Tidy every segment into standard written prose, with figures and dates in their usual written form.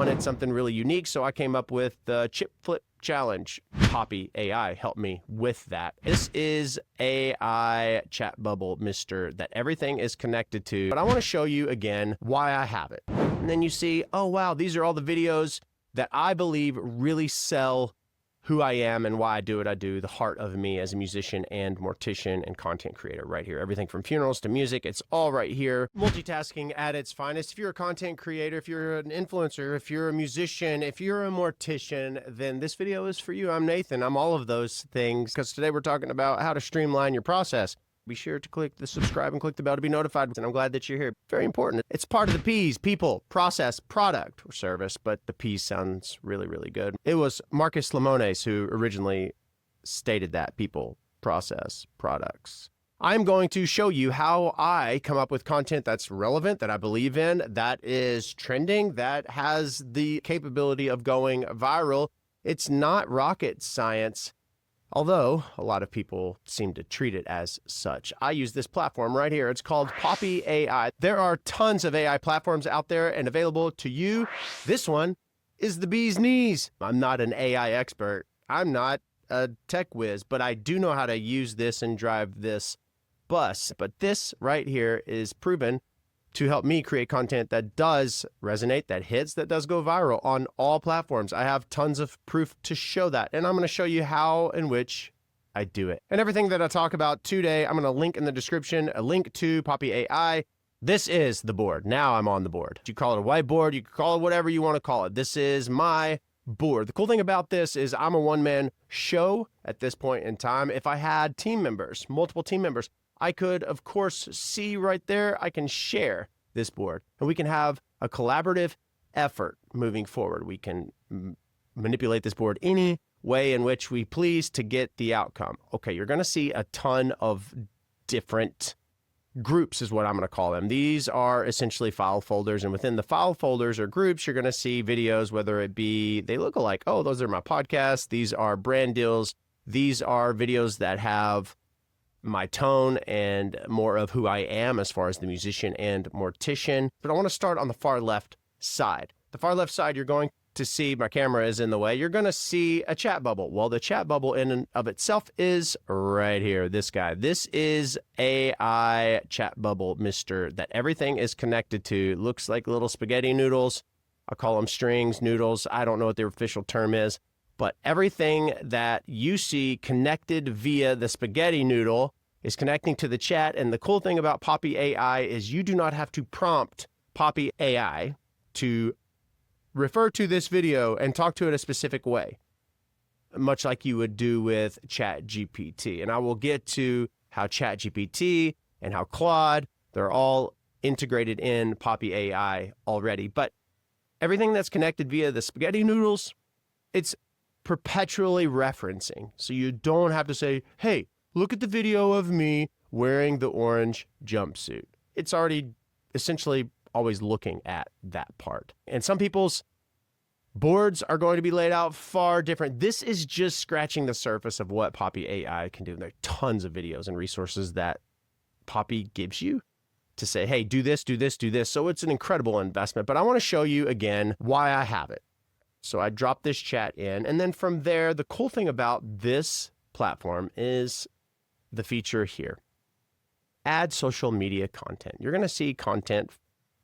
wanted something really unique, so I came up with the Chip Flip Challenge. Poppy AI helped me with that. This is AI chat bubble mister that everything is connected to, but I want to show you again why I have it. And then you see, oh wow, these are all the videos that I believe really sell who I am and why I do what I do, the heart of me as a musician and mortician and content creator right here. Everything from funerals to music, it's all right here. Multitasking at its finest. If you're a content creator, if you're an influencer, if you're a musician, if you're a mortician, then this video is for you. I'm Nathan. I'm all of those things because today we're talking about how to streamline your process. Be sure to click the subscribe and click the bell to be notified. And I'm glad that you're here. Very important. It's part of the P's, people, process, product, or service, but the P sounds really, really good. It was Marcus Lemonis who originally stated that, people, process, products. I'm going to show you how I come up with content that's relevant, that I believe in, that is trending, that has the capability of going viral. It's not rocket science. Although a lot of people seem to treat it as such. I use this platform right here. It's called Poppy AI. There are tons of AI platforms out there and available to you. This one is the bee's knees. I'm not an AI expert. I'm not a tech whiz, but I do know how to use this and drive this bus. But this right here is proven to help me create content that does resonate, that hits, that does go viral on all platforms. I have tons of proof to show that, and I'm going to show you how in which I do it. And everything that I talk about today, I'm going to link in the description, a link to Poppy AI. This is the board. Now I'm on the board. You call it a whiteboard, you can call it whatever you want to call it. This is my board. The cool thing about this is I'm a one-man show at this point in time. If I had team members, multiple team members, I could, of course, see right there, I can share this board and we can have a collaborative effort moving forward. We can manipulate this board any way in which we please to get the outcome. Okay, you're going to see a ton of different groups is what I'm going to call them. These are essentially file folders, and within the file folders or groups, you're going to see videos, whether it be, they look alike. Oh, those are my podcasts. These are brand deals. These are videos that have my tone and more of who I am as far as the musician and mortician. But I want to start on the far left side. The far left side, you're going to see, my camera is in the way, you're going to see a chat bubble. Well, the chat bubble in and of itself is right here, this guy. This is AI chat bubble mister that everything is connected to. It looks like little spaghetti noodles. I call them strings, noodles. I don't know what their official term is. But everything that you see connected via the spaghetti noodle is connecting to the chat. And the cool thing about Poppy AI is you do not have to prompt Poppy AI to refer to this video and talk to it a specific way, much like you would do with ChatGPT. And I will get to how ChatGPT and how Claude, they're all integrated in Poppy AI already. But everything that's connected via the spaghetti noodles, it's perpetually referencing. So you don't have to say, hey, look at the video of me wearing the orange jumpsuit. It's already essentially always looking at that part. And some people's boards are going to be laid out far different. This is just scratching the surface of what Poppy AI can do. There are tons of videos and resources that Poppy gives you to say, hey, do this, do this, do this. So it's an incredible investment. But I want to show you again why I have it. So I drop this chat in, and then from there, the cool thing about this platform is the feature here. Add social media content. You're going to see content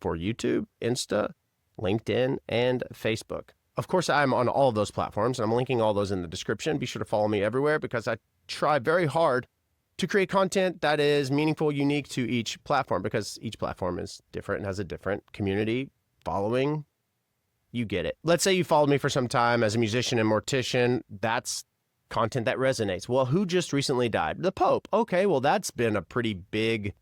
for YouTube, Insta, LinkedIn, and Facebook. Of course, I'm on all of those platforms, and I'm linking all those in the description. Be sure to follow me everywhere because I try very hard to create content that is meaningful, unique to each platform, because each platform is different and has a different community, following. You get it. Let's say you followed me for some time as a musician and mortician. That's content that resonates. Well, who just recently died? The Pope. Okay, well, that's been a pretty big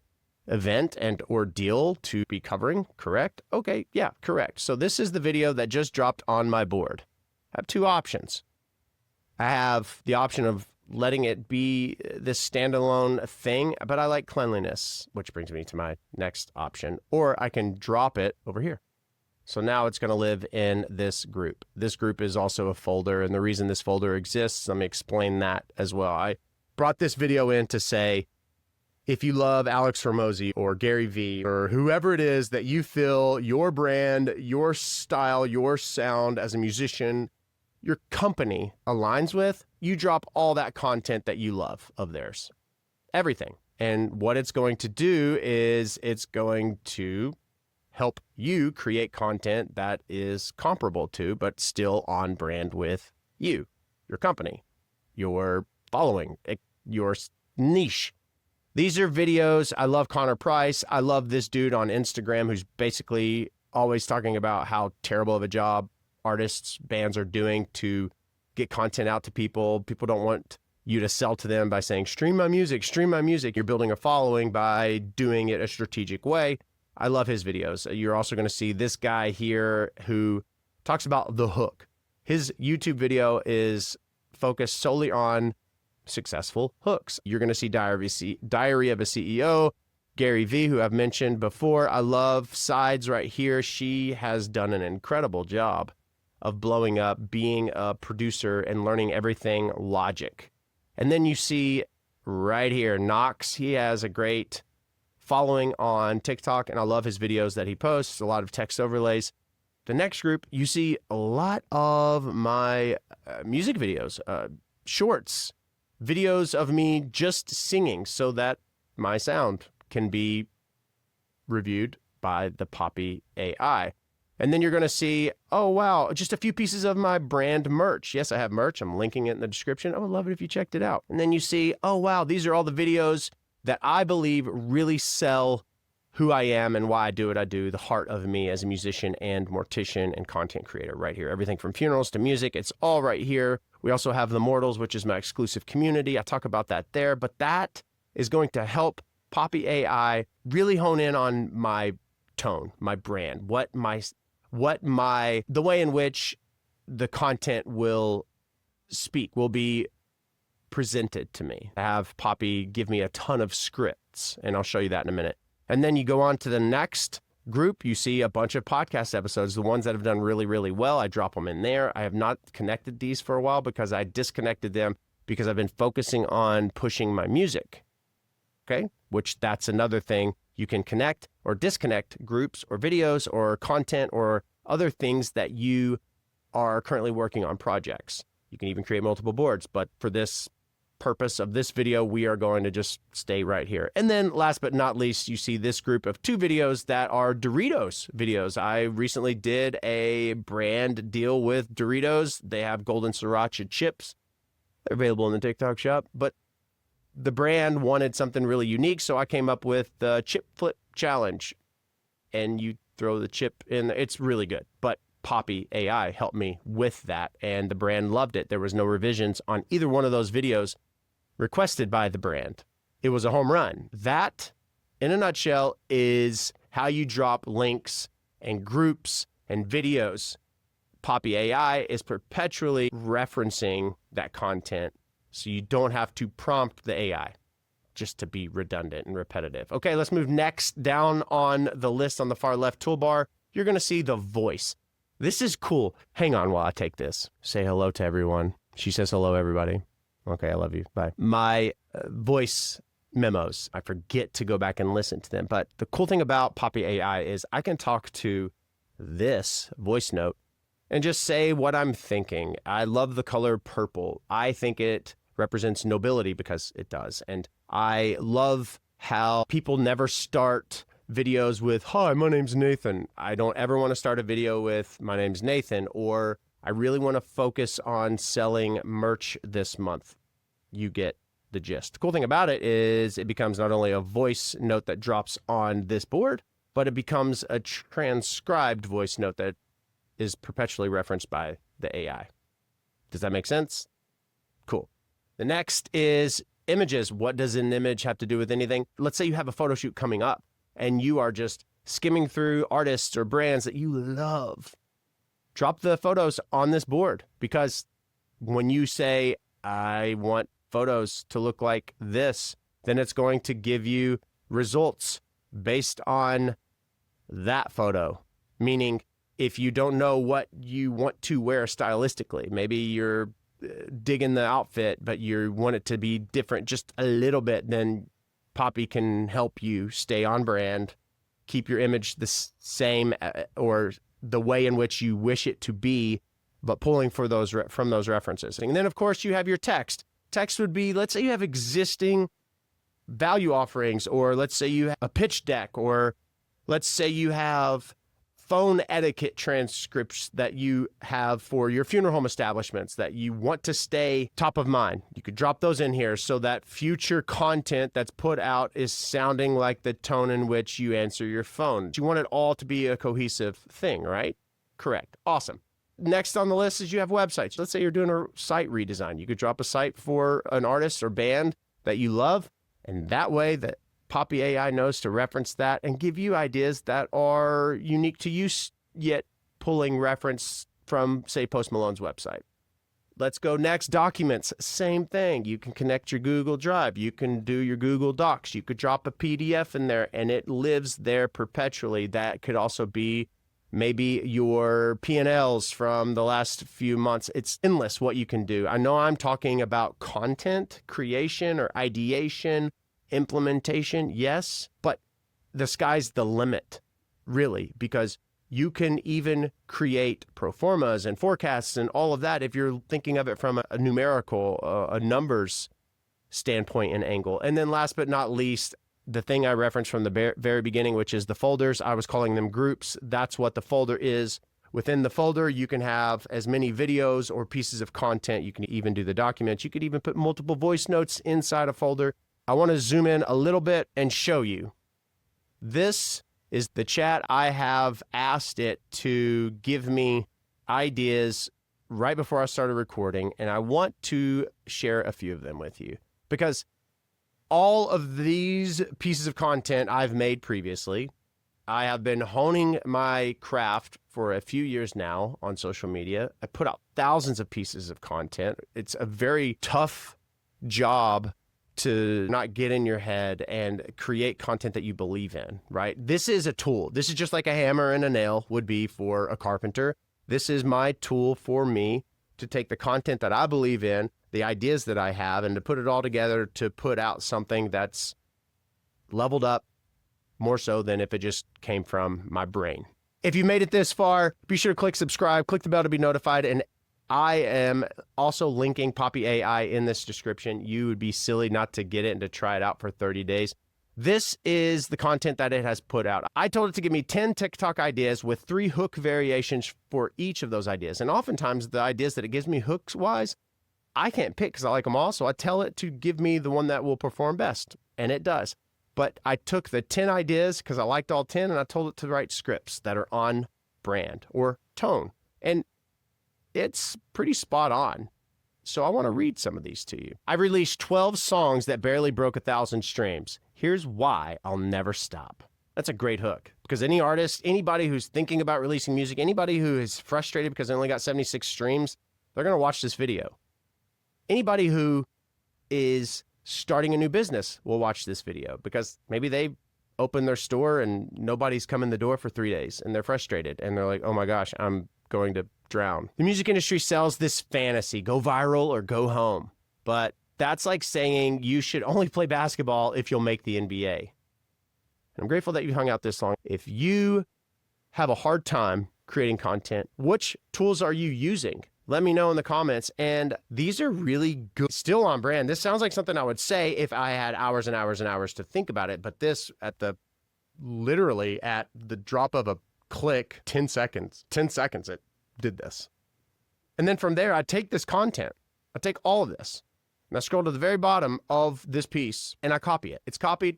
event and ordeal to be covering, correct? Okay, yeah, correct. So this is the video that just dropped on my board. I have two options. I have the option of letting it be this standalone thing, but I like cleanliness, which brings me to my next option. Or I can drop it over here. So now it's going to live in this group. This group is also a folder, and the reason this folder exists, let me explain that as well. I brought this video in to say, If you love Alex Hormozi or Gary Vee or whoever it is that you feel your brand, your style, your sound as a musician, your company aligns with, you drop all that content that you love of theirs. Everything. And what it's going to do is it's going to help you create content that is comparable to, but still on brand with you, your company, your following, your niche. These are videos. I love Connor Price. I love this dude on Instagram who's basically always talking about how terrible of a job artists, bands are doing to get content out to people. People don't want you to sell to them by saying, stream my music, stream my music. You're building a following by doing it a strategic way. I love his videos. You're also going to see this guy here who talks about the hook. His YouTube video is focused solely on successful hooks. You're going to see Diary of a CEO, Gary Vee, who I've mentioned before. I love Sides right here. She has done an incredible job of blowing up, being a producer and learning everything Logic. And then you see right here, Knox. He has a great following on TikTok, and I love his videos that he posts, a lot of text overlays. The next group, you see a lot of my music videos, shorts, videos of me just singing so that my sound can be reviewed by the Poppy AI. And then you're going to see, oh, wow, just a few pieces of my brand merch. Yes, I have merch. I'm linking it in the description. I would love it if you checked it out. And then you see, oh, wow, these are all the videos that I believe really sell who I am and why I do what I do, the heart of me as a musician and mortician and content creator right here. Everything from funerals to music, it's all right here. We also have The Mortals, which is my exclusive community. I talk about that there, but that is going to help Poppy AI really hone in on my tone, my brand, the way in which the content will speak, will be presented to me. I have Poppy give me a ton of scripts, and I'll show you that in a minute. And then you go on to the next group, you see a bunch of podcast episodes, the ones that have done really, really well. I drop them in there. I have not connected these for a while because I disconnected them because I've been focusing on pushing my music. Okay, which that's another thing. You can connect or disconnect groups or videos or content or other things that you are currently working on projects. You can even create multiple boards, but for this purpose of this video, we are going to just stay right here. And then last but not least, you see this group of 2 videos that are Doritos videos. I recently did a brand deal with Doritos. They have golden sriracha chips. They're available in the TikTok shop, but the brand wanted something really unique, so I came up with the chip flip challenge. And you throw the chip in. It's really good, but Poppy AI helped me with that, and the brand loved it. There was no revisions on either one of those videos requested by the brand. It was a home run. That, in a nutshell, is how you drop links and groups and videos. Poppy AI is perpetually referencing that content, so you don't have to prompt the AI just to be redundant and repetitive. Okay, let's move next. Down on the list on the far left toolbar, you're going to see the voice. This is cool. Hang on while I take this. Say hello to everyone. She says hello, everybody. Okay, I love you. Bye. My voice memos, I forget to go back and listen to them. But the cool thing about Poppy AI is I can talk to this voice note and just say what I'm thinking. I love the color purple. I think it represents nobility because it does. And I love how people never start videos with, hi, my name's Nathan. I don't ever want to start a video with, my name's Nathan, or I really want to focus on selling merch this month. You get the gist. The cool thing about it is it becomes not only a voice note that drops on this board, but it becomes a transcribed voice note that is perpetually referenced by the AI. Does that make sense? Cool. The next is images. What does an image have to do with anything? Let's say you have a photo shoot coming up and you are just skimming through artists or brands that you love. Drop the photos on this board, because when you say, I want photos to look like this, then it's going to give you results based on that photo. Meaning, if you don't know what you want to wear stylistically, maybe you're digging the outfit, but you want it to be different just a little bit, then Poppy can help you stay on brand, keep your image the same or the way in which you wish it to be, but pulling for those from those references. And then, of course, you have your text. Text would be, let's say you have existing value offerings, or let's say you have a pitch deck, or let's say you have phone etiquette transcripts that you have for your funeral home establishments that you want to stay top of mind. You could drop those in here so that future content that's put out is sounding like the tone in which you answer your phone. You want it all to be a cohesive thing, right? Correct. Awesome. Next on the list is you have websites. Let's say you're doing a site redesign. You could drop a site for an artist or band that you love, and that way that Poppy AI knows to reference that and give you ideas that are unique to you, yet pulling reference from, say, Post Malone's website. Let's go next. Documents. Same thing. You can connect your Google Drive. You can do your Google Docs. You could drop a PDF in there and it lives there perpetually. That could also be maybe your P&Ls from the last few months. It's endless what you can do. I know I'm talking about content creation or ideation, implementation, yes, but the sky's the limit, really, because you can even create pro formas and forecasts and all of that if you're thinking of it from a numerical, a numbers standpoint and angle. And then last but not least, the thing I referenced from the very beginning, which is the folders. I was calling them groups. That's what the folder is. Within the folder, you can have as many videos or pieces of content. You can even do the documents. You could even put multiple voice notes inside a folder. I want to zoom in a little bit and show you. This is the chat. I have asked it to give me ideas right before I started recording, and I want to share a few of them with you because all of these pieces of content I've made previously. I have been honing my craft for a few years now on social media. I put out thousands of pieces of content. It's a very tough job to not get in your head and create content that you believe in, right? This is a tool. This is just like a hammer and a nail would be for a carpenter. This is my tool for me to take the content that I believe in, the ideas that I have, and to put it all together to put out something that's leveled up more so than if it just came from my brain. If you made it this far, be sure to click subscribe, click the bell to be notified, and I am also linking Poppy AI in this description. You would be silly not to get it and to try it out for 30 days. This is the content that it has put out. I told it to give me 10 TikTok ideas with 3 hook variations for each of those ideas. And oftentimes the ideas that it gives me hooks-wise, I can't pick because I like them all. So I tell it to give me the one that will perform best. And it does. But I took the 10 ideas because I liked all 10 and I told it to write scripts that are on brand or tone. And it's pretty spot on. So I want to read some of these to you. I released 12 songs that barely broke 1,000 streams. Here's why I'll never stop. That's a great hook because any artist, anybody who's thinking about releasing music, anybody who is frustrated because they only got 76 streams, they're going to watch this video. Anybody who is starting a new business will watch this video because maybe they open their store and nobody's come in the door for 3 days and they're frustrated and they're like, oh my gosh, I'm going to drown. The music industry sells this fantasy, go viral or go home. But that's like saying you should only play basketball if you'll make the NBA. And I'm grateful that you hung out this long. If you have a hard time creating content, which tools are you using? Let me know in the comments. And these are really good, still on brand. This sounds like something I would say if I had hours and hours and hours to think about it. But this literally at the drop of a click, 10 seconds it did this. And then from there, I take this content, I take all of this and I scroll to the very bottom of this piece and I copy it. It's copied.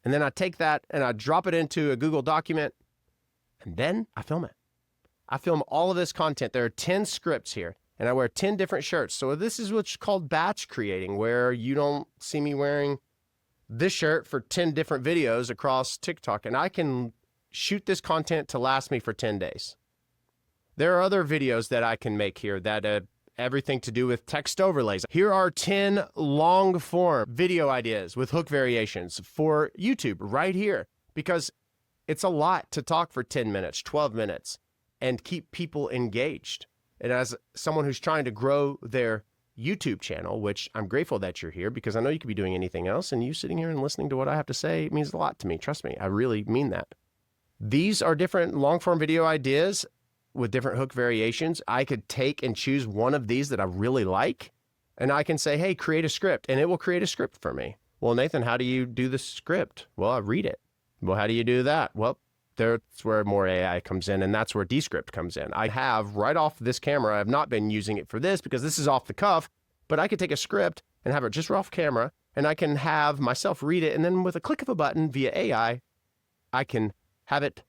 And then I take that and I drop it into a Google document and then I film it. I film all of this content. There are 10 scripts here and I wear 10 different shirts. So this is what's called batch creating, where you don't see me wearing this shirt for 10 different videos across TikTok. And I can shoot this content to last me for 10 days. There are other videos that I can make here that everything to do with text overlays. Here are 10 long form video ideas with hook variations for YouTube right here, because it's a lot to talk for 10 minutes, 12 minutes and keep people engaged. And as someone who's trying to grow their YouTube channel, which I'm grateful that you're here because I know you could be doing anything else, and you sitting here and listening to what I have to say means a lot to me. Trust me, I really mean that. These are different long-form video ideas with different hook variations. I could take and choose one of these that I really like, and I can say, hey, create a script, and it will create a script for me. Well, Nathan, how do you do the script? Well, I read it. Well, how do you do that? Well, that's where more AI comes in, and that's where Descript comes in. I have right off this camera, I've not been using it for this because this is off the cuff, but I could take a script and have it just off camera, and I can have myself read it, and then with a click of a button via AI, I can have it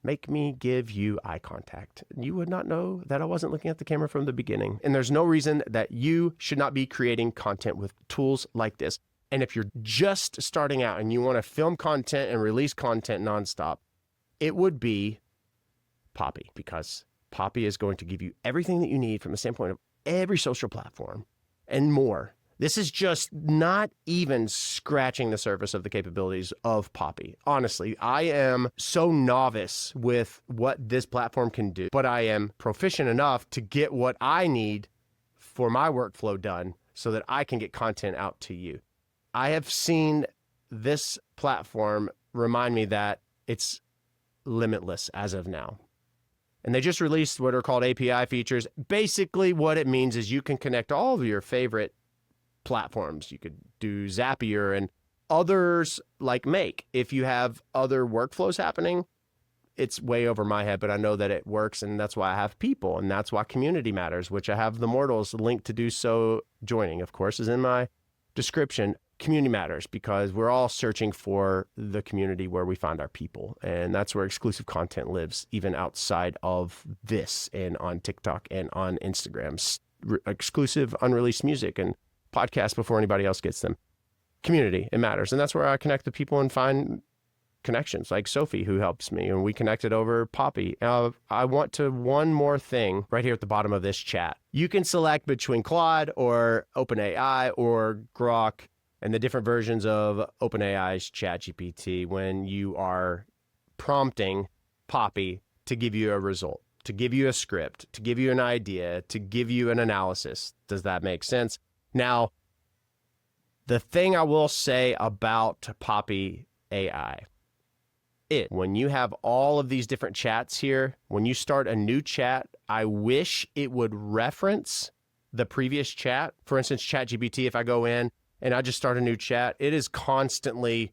make me give you eye contact. You would not know that I wasn't looking at the camera from the beginning. And there's no reason that you should not be creating content with tools like this. And if you're just starting out and you want to film content and release content nonstop, it would be Poppy, because Poppy is going to give you everything that you need from the standpoint of every social platform and more. This is just not even scratching the surface of the capabilities of Poppy. Honestly, I am so novice with what this platform can do, but I am proficient enough to get what I need for my workflow done so that I can get content out to you. I have seen this platform remind me that it's limitless as of now. And they just released what are called API features. Basically, what it means is you can connect all of your favorite platforms. You could do Zapier and others like Make. If you have other workflows happening, it's way over my head, but I know that it works, and that's why I have people, and that's why community matters, which I have the Mortals link to do so joining, of course, is in my description. Community matters because we're all searching for the community where we find our people. And that's where exclusive content lives, even outside of this and on TikTok and on Instagram. Exclusive unreleased music and podcasts before anybody else gets them. Community, it matters. And that's where I connect with people and find connections like Sophie, who helps me. And we connected over Poppy. I want to one more thing right here at the bottom of this chat. You can select between Claude or OpenAI or Grok and the different versions of OpenAI's ChatGPT when you are prompting Poppy to give you a result, to give you a script, to give you an idea, to give you an analysis. Does that make sense? Now, the thing I will say about Poppy AI, when you have all of these different chats here, when you start a new chat, I wish it would reference the previous chat. For instance, ChatGPT, if I go in and I just start a new chat, it is constantly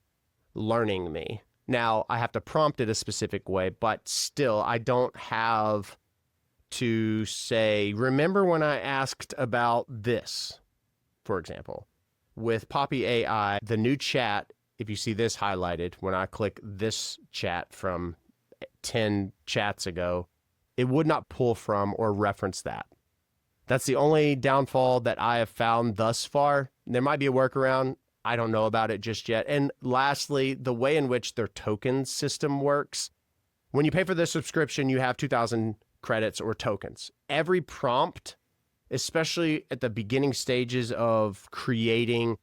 learning me. Now, I have to prompt it a specific way, but still, I don't have to say, remember when I asked about this, for example. With Poppy AI, the new chat, if you see this highlighted, when I click this chat from 10 chats ago, it would not pull from or reference that. That's the only downfall that I have found thus far. There might be a workaround. I don't know about it just yet. And lastly, the way in which their token system works. When you pay for the subscription, you have 2,000 credits or tokens. Every prompt, especially at the beginning stages of creating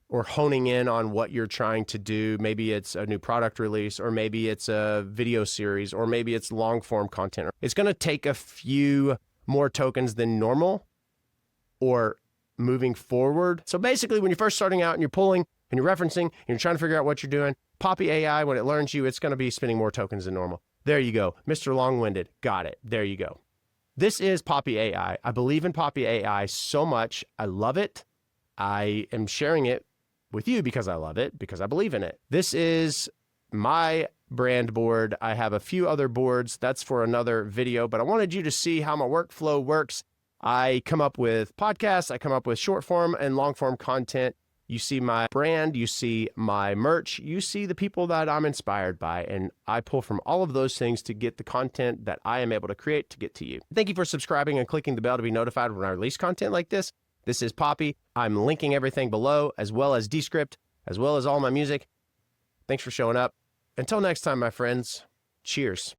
or honing in on what you're trying to do, maybe it's a new product release, or maybe it's a video series, or maybe it's long form content. It's going to take a few more tokens than normal or moving forward. So basically, when you're first starting out and you're pulling and you're referencing and you're trying to figure out what you're doing, Poppy AI, when it learns you, it's going to be spending more tokens than normal. There you go. Mr. Long-Winded. Got it. There you go. This is Poppy AI. I believe in Poppy AI so much. I love it. I am sharing it with you because I love it, because I believe in it. This is my brand board. I have a few other boards. That's for another video, but I wanted you to see how my workflow works. I come up with podcasts. I come up with short form and long form content. You see my brand, you see my merch, you see the people that I'm inspired by, and I pull from all of those things to get the content that I am able to create to get to you. Thank you for subscribing and clicking the bell to be notified when I release content like this. This is Poppy. I'm linking everything below, as well as Descript, as well as all my music. Thanks for showing up. Until next time, my friends, cheers.